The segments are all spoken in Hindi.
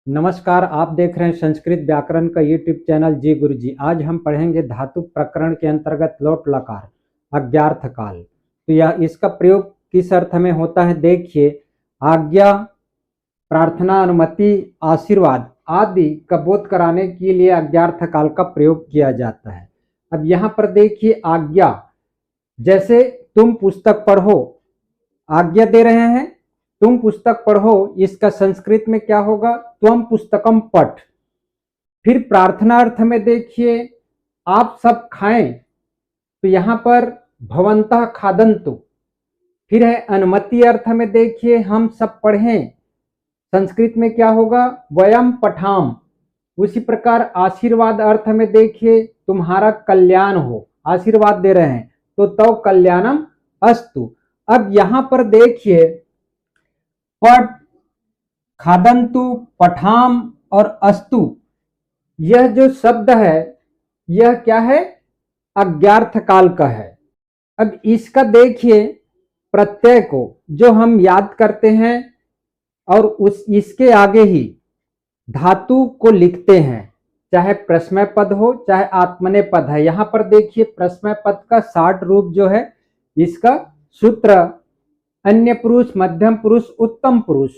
नमस्कार, आप देख रहे हैं संस्कृत व्याकरण का यूट्यूब चैनल जी गुरुजी। आज हम पढ़ेंगे धातु प्रकरण के अंतर्गत लोट लकार अज्ञार्थ काल। तो यह इसका प्रयोग किस अर्थ में होता है देखिए। आज्ञा, प्रार्थना, अनुमति, आशीर्वाद आदि का बोध कराने के लिए अज्ञार्थ काल का प्रयोग किया जाता है। अब यहाँ पर देखिए आज्ञा, जैसे तुम पुस्तक पढ़ो, आज्ञा दे रहे हैं तुम पुस्तक पढ़ो, इसका संस्कृत में क्या होगा? त्वम पुस्तकम पठ। फिर प्रार्थना अर्थ में देखिए आप सब खाएं, तो यहां पर भवंतः खादंतु। फिर है अनुमति अर्थ में देखिए हम सब पढ़ें, संस्कृत में क्या होगा? वयम पठाम। उसी प्रकार आशीर्वाद अर्थ में देखिए तुम्हारा कल्याण हो, आशीर्वाद दे रहे हैं तो तव कल्याणम अस्तु। अब यहां पर देखिए पठ, खादंतु, पठाम और अस्तु, यह जो शब्द है यह क्या है? अज्ञार्थ काल का है। अब इसका देखिए प्रत्यय को जो हम याद करते हैं और इसके आगे ही धातु को लिखते हैं, चाहे प्रश्मय पद हो चाहे आत्मनेय पद है। यहां पर देखिए प्रश्मय पद का 60 रूप जो है, इसका सूत्र अन्य पुरुष, मध्यम पुरुष, उत्तम पुरुष।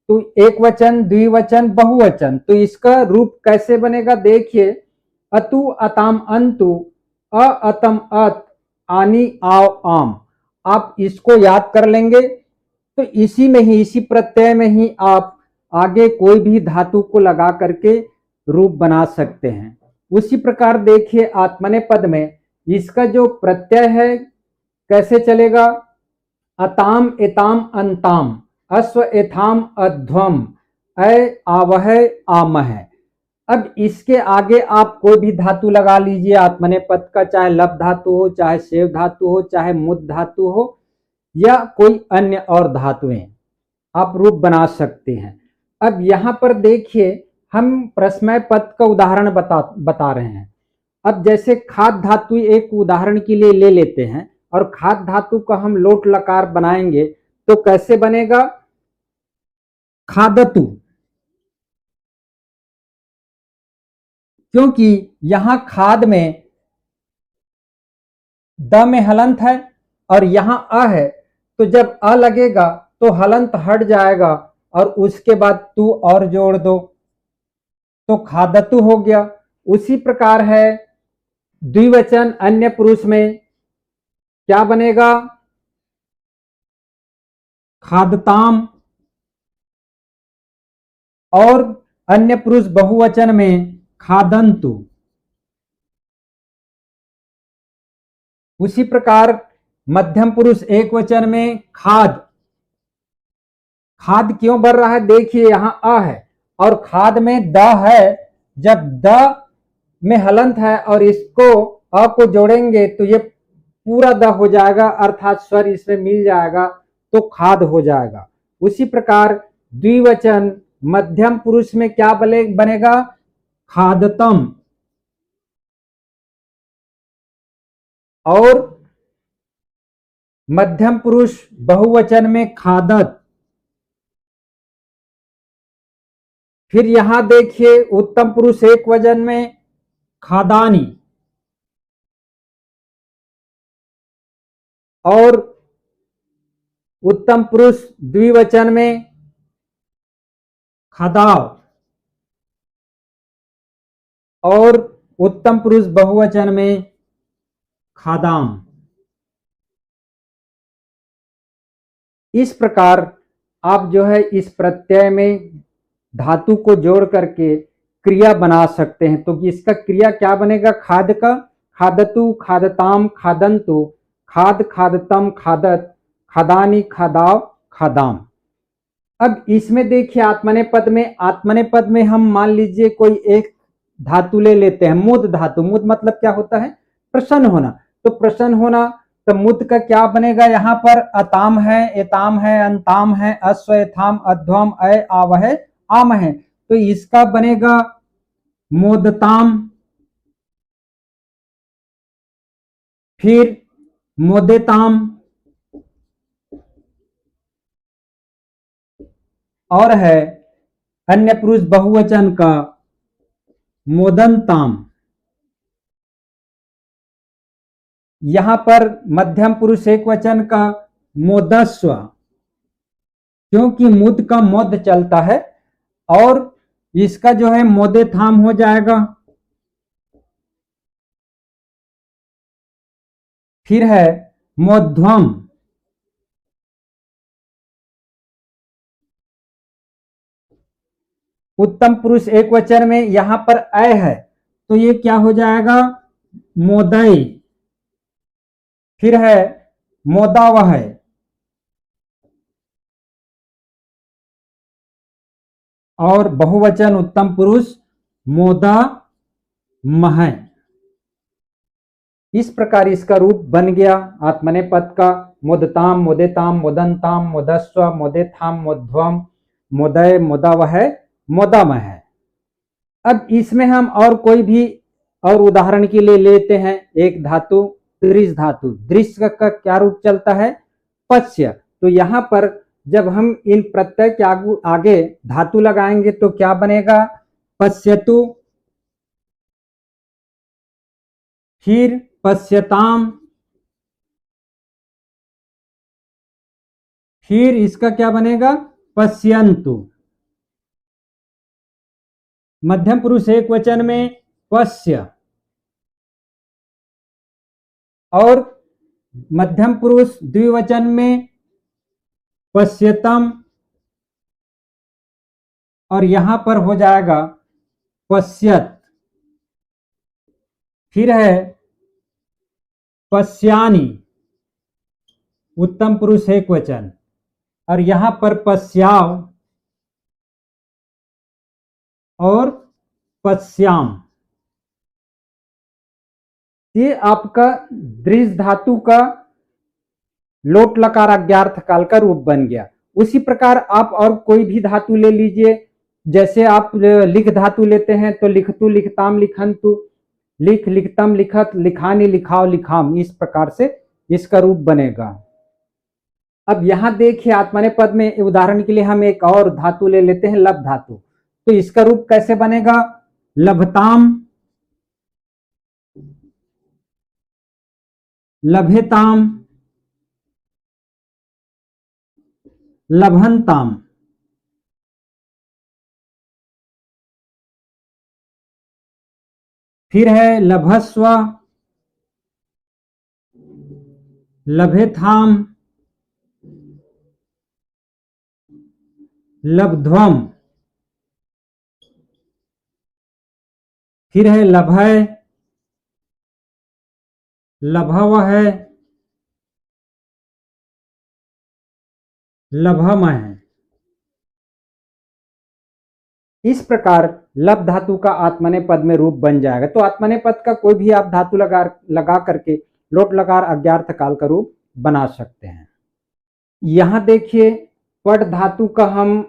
तो एक वचन, द्विवचन, बहुवचन, तो इसका रूप कैसे बनेगा देखिए। अतु, अताम, अंतु, अ, अतम, अत, आनी, आओ, आम। आप इसको याद कर लेंगे तो इसी में ही, इसी प्रत्यय में ही आप आगे कोई भी धातु को लगा करके रूप बना सकते हैं। उसी प्रकार देखिए आत्मनेय पद में इसका जो प्रत्यय है कैसे चलेगा? अताम, एताम, अंताम, अश्व, एथाम, अध्वम, अय, आवह, आमह। अब इसके आगे आप कोई भी धातु लगा लीजिए आत्मनेय पद का, चाहे लप धातु हो, चाहे सेव धातु हो, चाहे मुद धातु हो या कोई अन्य और धातुएं, आप रूप बना सकते हैं। अब यहां पर देखिए हम प्रश्मय पद का उदाहरण बता रहे हैं। अब जैसे खाद धातु एक उदाहरण के लिए ले लेते हैं और खाद धातु का हम लोट लकार बनाएंगे तो कैसे बनेगा? खादतु, क्योंकि यहां खाद में द में हलंत है और यहां अ है, तो जब अ लगेगा तो हलंत हट जाएगा और उसके बाद तू और जोड़ दो तो खादतु हो गया। उसी प्रकार है द्विवचन अन्य पुरुष में क्या बनेगा? खादताम। और अन्य पुरुष बहुवचन में खादंतु। उसी प्रकार मध्यम पुरुष एक वचन में खाद। खाद क्यों बढ़ रहा है देखिए, यहां अ है और खाद में द है। जब द में हलंत है और इसको अ को जोड़ेंगे तो ये पूरा द हो जाएगा, अर्थात स्वर इसमें मिल जाएगा तो खाद हो जाएगा। उसी प्रकार द्विवचन मध्यम पुरुष में क्या बनेगा? खादतम। और मध्यम पुरुष बहुवचन में खादत। फिर यहां देखिए उत्तम पुरुष एक वचन में खादानी और उत्तम पुरुष द्विवचन में खादाव और उत्तम पुरुष बहुवचन में खादाम। इस प्रकार आप जो है इस प्रत्यय में धातु को जोड़ करके क्रिया बना सकते हैं। तो इसका क्रिया क्या बनेगा? खाद का खादतु, खादताम, खादंतु, खाद, खादतम, खादत, खादानी, खादाव, खादाम। अब इसमें देखिए आत्मनेय पद में हम मान लीजिए कोई एक धातु ले लेते हैं, मुद धातु। मुद मतलब क्या होता है? प्रसन्न होना। तो प्रसन्न होना, तो मुद का क्या बनेगा? यहां पर अताम है, एताम है, अंताम है, अश्व, एथाम, अध्वम, अय, आवह, आम है, तो इसका बनेगा मोदताम। फिर मोदेताम और है अन्य पुरुष बहुवचन का मोदन्ताम। यहां पर मध्यम पुरुष एक वचन का मोदस्व, क्योंकि मुद का मोद चलता है और इसका जो है मोदे थाम हो जाएगा। फिर है मोध्वम, उत्तम पुरुष एक वचन में यहां पर अय है तो ये क्या हो जाएगा, मोदय। फिर है मोदावह, और बहुवचन उत्तम पुरुष मोदा मह। इस प्रकार इसका रूप बन गया आत्मनेपद का, मोदताम, मोदेताम, मोदंताम, मोदस्व, मोदेथाम, मोध्वम, मोदय, मोदावह, मोदामह। अब इसमें हम और कोई भी और उदाहरण के लिए लेते हैं एक धातु दृश्य धातु। दृश्य का क्या रूप चलता है, पश्य। तो यहां पर जब हम इन प्रत्यय के आगे धातु लगाएंगे तो क्या बनेगा, पश्यतु, फिर पश्यताम, फिर इसका क्या बनेगा, पश्यन्तु। मध्यम पुरुष एक वचन में पश्य, और मध्यम पुरुष द्विवचन में पश्यतम, और यहां पर हो जाएगा पश्यत। फिर है पश्यानि, उत्तम पुरुष एक वचन, और यहां पर पश्याव और पश्याम। ये आपका दृश्य धातु का लोट लकार अज्ञार्थ काल का रूप बन गया। उसी प्रकार आप और कोई भी धातु ले लीजिए, जैसे आप लिख धातु लेते हैं तो लिखतु, लिखताम, लिखंतु, लिख, लिखतम, लिखत, लिखानी, लिखाओ, लिखाम। इस प्रकार से इसका रूप बनेगा। अब यहां देखिए आत्मनेपद में उदाहरण के लिए हम एक और धातु ले लेते हैं, लभ धातु। तो इसका रूप कैसे बनेगा, लभताम, लभेताम, लभंताम। फिर है लभस्व, लभेथाम, लब्ध्वम। फिर है लभय, लभवह, लभमह। इस प्रकार लभ धातु का आत्मनेपद में रूप बन जाएगा। तो आत्मनेपद का कोई भी आप धातु लगा करके लोट लकार अज्ञार्थ काल का रूप बना सकते हैं। यहां देखिए पठ धातु का हम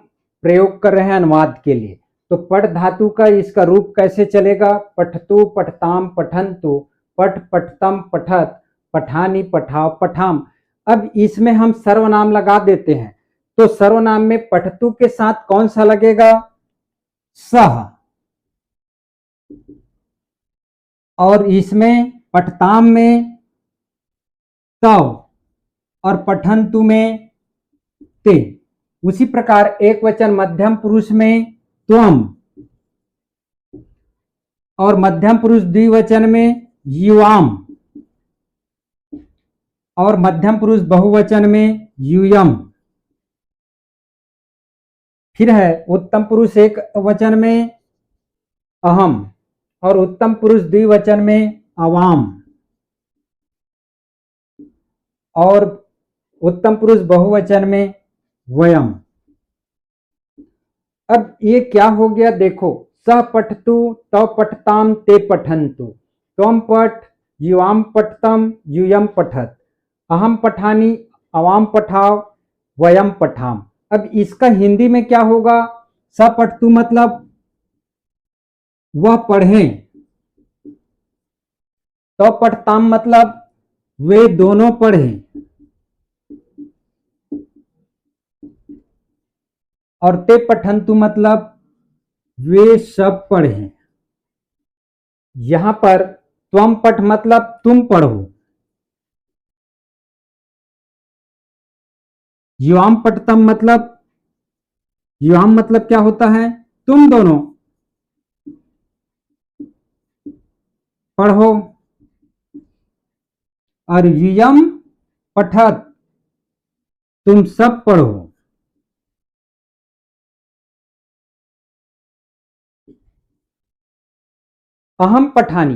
प्रयोग कर रहे हैं अनुवाद के लिए। तो पठ धातु का इसका रूप कैसे चलेगा, पठतु, पठताम, पठंतु, पठ, पठतम, पठत, पठानी, पठाओ, पठाम। अब इसमें हम सर्वनाम लगा देते हैं। तो सर्वनाम में पठतु के साथ कौन सा लगेगा, सह, और इसमें पठताम में तव, और पठंतु में ते। उसी प्रकार एक वचन मध्यम पुरुष में त्वम, और मध्यम पुरुष द्विवचन में युवाम, और मध्यम पुरुष बहुवचन में यूयम। फिर है उत्तम पुरुष एक वचन में अहम, और उत्तम पुरुष द्विवचन में अवाम, और उत्तम पुरुष बहुवचन में वयम। अब ये क्या हो गया, देखो, सह पठतु, तव पठताम, ते पठंतु, त्वम पठ, युवाम पठतम, यूयम पठत, अहम पठानी, अवाम पठाओ, वयम पठाम। अब इसका हिंदी में क्या होगा, सपठतु मतलब वह पढ़ें, तो पठताम मतलब वे दोनों पढ़ें, और ते पठंतु मतलब वे सब पढ़ें। यहां पर त्वम पठ मतलब तुम पढ़ो। युवाम पठतम मतलब, युवाम मतलब क्या होता है? तुम दोनों पढ़ो। और युयम पठत, तुम सब पढ़ो। अहम पठानी,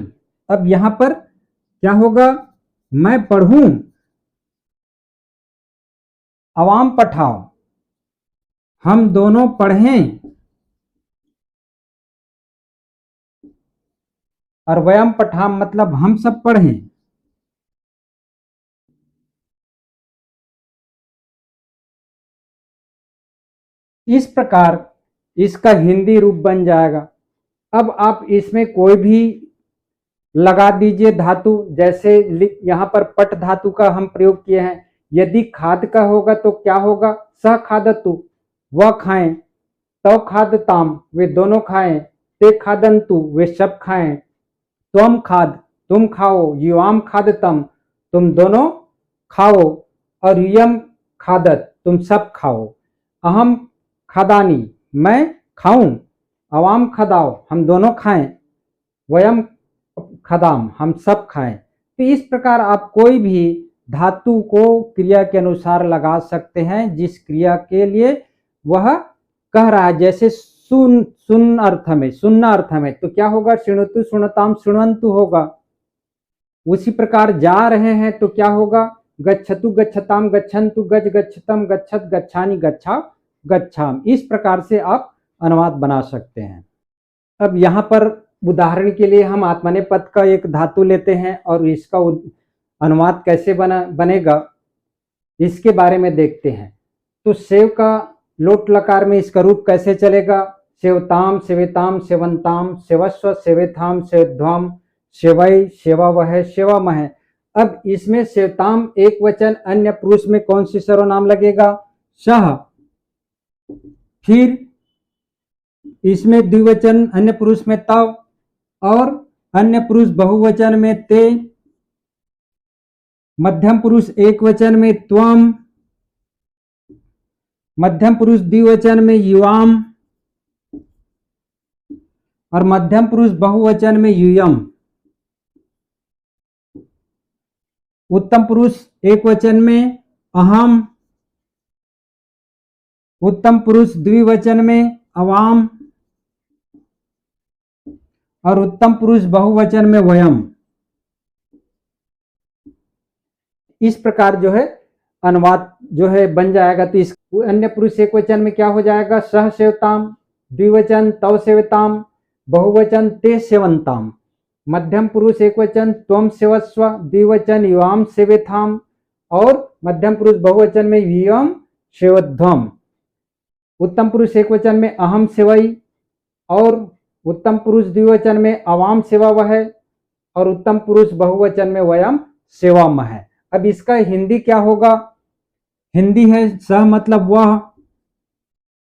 अब यहां पर क्या होगा? मैं पढ़ूं। अवाम पठाओ, हम दोनों पढ़ें। और वयम पठाम मतलब हम सब पढ़ें। इस प्रकार इसका हिंदी रूप बन जाएगा। अब आप इसमें कोई भी लगा दीजिए धातु, जैसे यहाँ पर पट धातु का हम प्रयोग किए हैं। यदि खाद का होगा तो क्या होगा? स खादतु, वह खाएं। तव खादताम, वे दोनों खाएं। ते खादंतु, वे सब खाएं। त्वम खाद, तुम खाओ। युवाम खादतम, तुम दोनों खाओ। और युयम खादत, तुम सब खाओ। अहम खादानी, मैं खाऊं। अवाम खदाओ, हम दोनों खाएं। वयम खदाम, हम सब खाएं। तो इस प्रकार आप कोई भी धातु को क्रिया के अनुसार लगा सकते हैं, जिस क्रिया के लिए वह कह रहा है। जैसे सुन, सुन अर्थ में, सुनना अर्थ में, तो क्या होगा? शृणुतु शृणुताम शृण्वन्तु होगा। उसी प्रकार जा रहे हैं तो क्या होगा? गच्छतु गच्छताम गच्छन्तु, गज गच्छतम गच्छत, गच्छानि गच्छा गच्छाम। इस प्रकार से आप अनुवाद बना सकते हैं। अब यहाँ पर उदाहरण के लिए हम आत्मनेपद का एक धातु लेते हैं और इसका अनुवाद कैसे बनेगा इसके बारे में देखते हैं। तो सेव का लोट लकार में इसका रूप कैसे चलेगा? सेवताम सेवेताम सेवंताम सेवस्व सेवेथाम सेवध्वम सेवई सेवावह सेवामह। अब इसमें सेवताम एक वचन, अन्य पुरुष में कौन सी सर्वनाम लगेगा? सह। फिर इसमें द्विवचन अन्य पुरुष में तव, और अन्य पुरुष बहुवचन में ते, मध्यम पुरुष एक वचन में त्वम, मध्यम पुरुष द्विवचन में युवाम, और मध्यम पुरुष बहुवचन में युयम। उत्तम पुरुष एक वचन में अहम, उत्तम पुरुष द्विवचन में अवाम, और उत्तम पुरुष बहुवचन में वयम। इस प्रकार जो है अनुवाद जो है बन जाएगा। तो इस अन्य पुरुष एक वचन में क्या हो जाएगा? सह सेवताम, द्विवचन तव सेवताम, बहुवचन ते सेवंताम। मध्यम पुरुष एक वचन त्वम सेवस्व, द्विवचन युवाम सेवेथाम, और मध्यम पुरुष बहुवचन में युयम सेवध्वम। उत्तम पुरुष एक वचन में अहम सेवई, और उत्तम पुरुष द्विवचन में अवाम सेवावह, और उत्तम पुरुष बहुवचन में वयम सेवामह। अब इसका हिंदी क्या होगा? हिंदी है सह मतलब वह,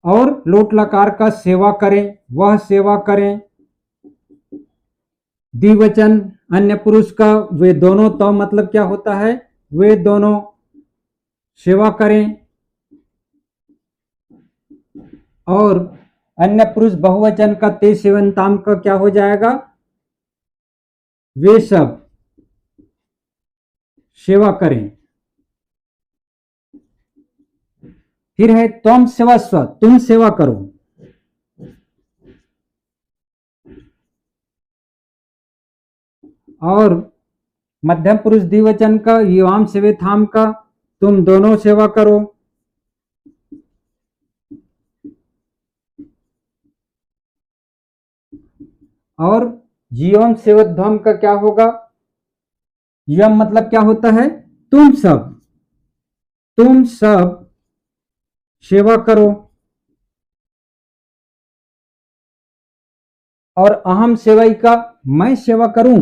और लोट लकार का सेवा करें, वह सेवा करें। द्विवचन अन्य पुरुष का वे दोनों, तो मतलब क्या होता है? वे दोनों सेवा करें। और अन्य पुरुष बहुवचन का ते सेवंताम का क्या हो जाएगा? वे सब सेवा करें। फिर है त्वम सेवस्व, तुम सेवा करो। और मध्यम पुरुष द्विवचन का युवाम सेवेथाम का, तुम दोनों सेवा करो। और जीवम सेवध्वम का क्या होगा? यम मतलब क्या होता है? तुम सब, तुम सब सेवा करो। और अहम सेवई का, मैं सेवा करूं।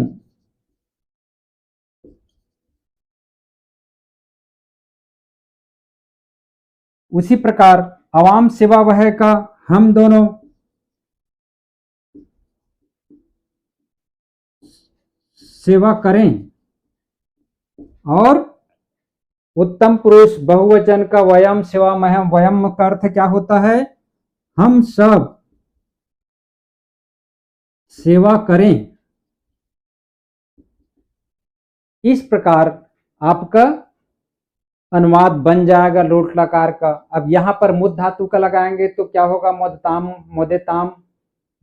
उसी प्रकार अवाम सेवा वह का, हम दोनों। सेवा करें। और उत्तम पुरुष बहुवचन का वयम सेवामहम, वयम का अर्थ क्या होता है? हम सब सेवा करें। इस प्रकार आपका अनुवाद बन जाएगा लोट लकार का। अब यहाँ पर मुद धातु का लगाएंगे तो क्या होगा? मोदताम, मोदेताम,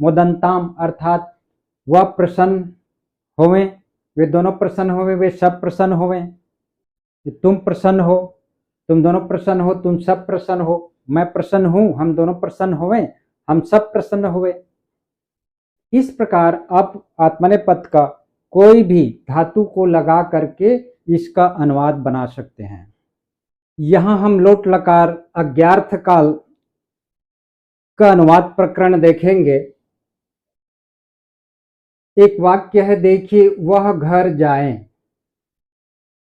मोदंताम, अर्थात वह प्रसन्न होवे, वे दोनों प्रसन्न होवे, वे सब प्रसन्न होवे। तुम प्रसन्न हो, तुम दोनों प्रसन्न हो, तुम सब प्रसन्न हो, मैं प्रसन्न हूं, हम दोनों प्रसन्न होवे, हम सब प्रसन्न होवे। इस प्रकार आप आत्मनेपद का कोई भी धातु को लगा करके इसका अनुवाद बना सकते हैं। यहां हम लोट लकार अज्ञार्थ काल का अनुवाद प्रकरण देखेंगे। एक वाक्य है, देखिए, वह घर जाए,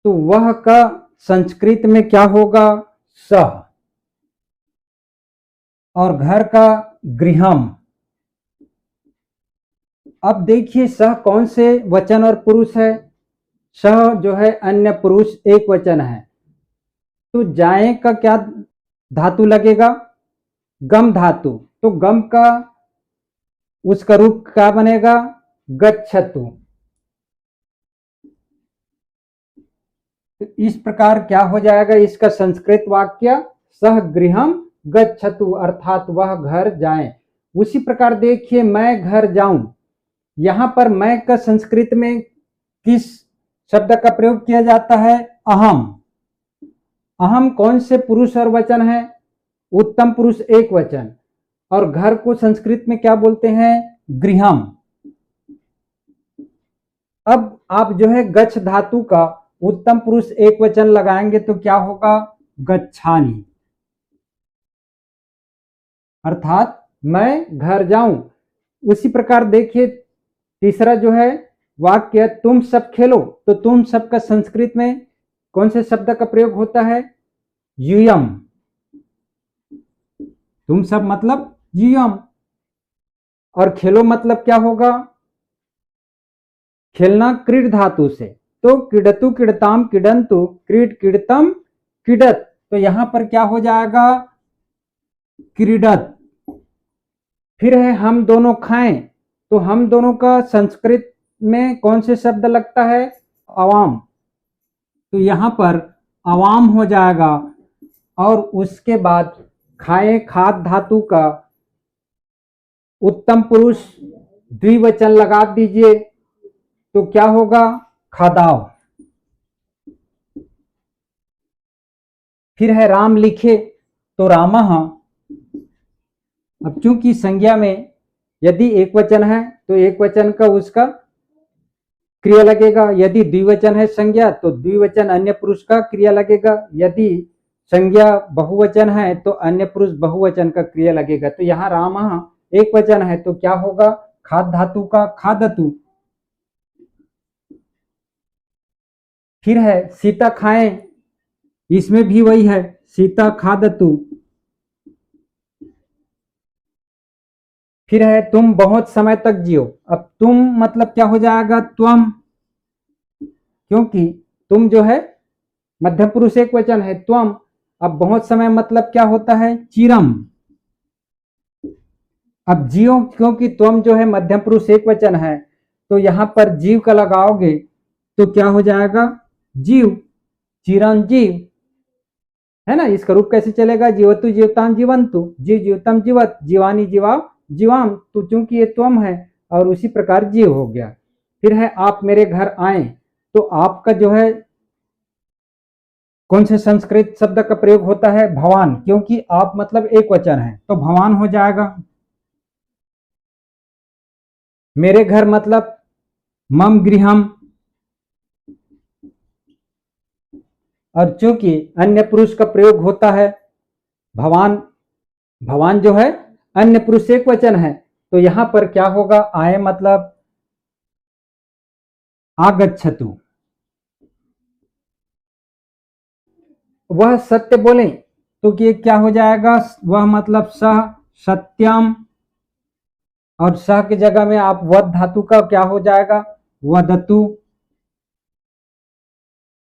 तो वह का संस्कृत में क्या होगा? सह। और घर का गृहम। अब देखिए सह कौन से वचन और पुरुष है? सह जो है अन्य पुरुष एक वचन है, तो जाए का क्या धातु लगेगा? गम धातु। तो गम का उसका रूप क्या बनेगा? गच्छतु। तो इस प्रकार क्या हो जाएगा इसका संस्कृत वाक्य? सह गृहम गच्छतु, अर्थात वह घर जाए। उसी प्रकार देखिए, मैं घर जाऊं, यहां पर मैं का संस्कृत में किस शब्द का प्रयोग किया जाता है? अहम। अहम कौन से पुरुष और वचन है? उत्तम पुरुष एक वचन। और घर को संस्कृत में क्या बोलते हैं? गृहम। अब आप जो है गच्छ धातु का उत्तम पुरुष एक वचन लगाएंगे तो क्या होगा? गच्छानि, अर्थात मैं घर जाऊं। उसी प्रकार देखिए तीसरा जो है वाक्य, तुम सब खेलो, तो तुम सब का संस्कृत में कौन से शब्द का प्रयोग होता है? यूयम। तुम सब मतलब यूयम। और खेलो मतलब क्या होगा? खेलना क्रीड धातु से, तो क्रीडतु क्रीडताम क्रीडंतु, क्रीड क्रीडतम क्रीडत, तो यहां पर क्या हो जाएगा? क्रीडत। फिर है हम दोनों खाएं, तो हम दोनों का संस्कृत में कौन से शब्द लगता है? अवाम, तो यहां पर अवाम हो जाएगा। और उसके बाद खाए खाद धातु का उत्तम पुरुष द्विवचन लगा दीजिए तो क्या होगा? खादाव। फिर है राम लिखे, तो रामः। अब चूंकि संज्ञा में यदि एक वचन है तो एक वचन का उसका क्रिया लगेगा, यदि द्विवचन है संज्ञा तो द्विवचन अन्य पुरुष का क्रिया लगेगा, यदि संज्ञा बहुवचन है तो अन्य पुरुष बहुवचन का क्रिया लगेगा। तो यहाँ रामः एक वचन है तो क्या होगा? खाद धातु का खादतु। फिर है सीता खाएं, इसमें भी वही है, सीता खादतु। फिर है तुम बहुत समय तक जियो, अब तुम मतलब क्या हो जाएगा? त्वम, क्योंकि तुम जो है मध्यम पुरुष एक वचन है, त्वम। अब बहुत समय मतलब क्या होता है? चिरम। अब जियो, क्योंकि तुम जो है मध्यम पुरुष एक वचन है, तो यहां पर जीव का लगाओगे तो क्या हो जाएगा? जीव, चिरंजीव, है ना। इसका रूप कैसे चलेगा? जीवतु जीवताम जीवंतु, जीव जीवतम जीवत, जीवानी जीवाव जीवाम, तो चूंकि ये त्वम है और उसी प्रकार जीव हो गया। फिर है आप मेरे घर आए, तो आपका जो है कौन से संस्कृत शब्द का प्रयोग होता है? भवान, क्योंकि आप मतलब एक वचन है तो भवान हो जाएगा। मेरे घर मतलब मम गृहम, और चूंकि अन्य पुरुष का प्रयोग होता है भवान, भवान जो है अन्य पुरुष एक वचन है, तो यहां पर क्या होगा? आए मतलब आगच्छतु। वह सत्य बोले, तो ये क्या हो जाएगा? वह मतलब सह सत्यम, और सह की जगह में आप वध धातु का क्या हो जाएगा? वदतु।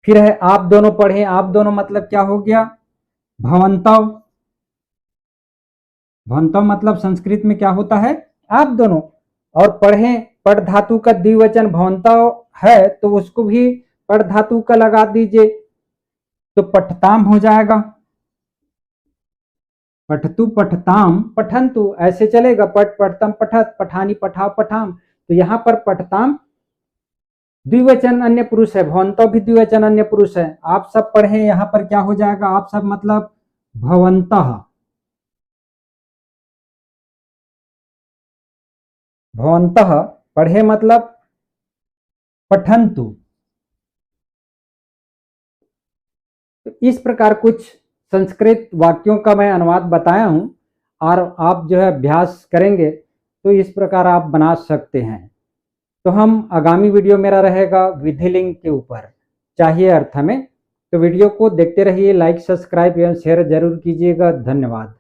फिर है आप दोनों पढ़े, आप दोनों मतलब क्या हो गया, भवंतव। भवंतव मतलब संस्कृत में क्या होता है, आप दोनों। और पढ़े, पढ़ धातु का द्विवचन भवंतव है तो उसको भी पढ़ धातु का लगा दीजिए, तो पठताम हो जाएगा। पठतु पठताम पठंतु ऐसे चलेगा, पठ पठतम पठत, पठानी पठाओ पठाम। तो यहाँ पर पठताम द्विवचन अन्य पुरुष है, भवंतव भी द्विवचन अन्य पुरुष है। आप सब पढ़े, यहाँ पर क्या हो जाएगा, आप सब मतलब भवंतः। भवंतः पढ़े मतलब पठंतु। तो इस प्रकार कुछ संस्कृत वाक्यों का मैं अनुवाद बताया हूं, और आप जो है अभ्यास करेंगे तो इस प्रकार आप बना सकते हैं। तो हम आगामी वीडियो मेरा रहेगा विधिलिंग के ऊपर, चाहिए अर्थ में। तो वीडियो को देखते रहिए, लाइक सब्सक्राइब एवं शेयर जरूर कीजिएगा। धन्यवाद।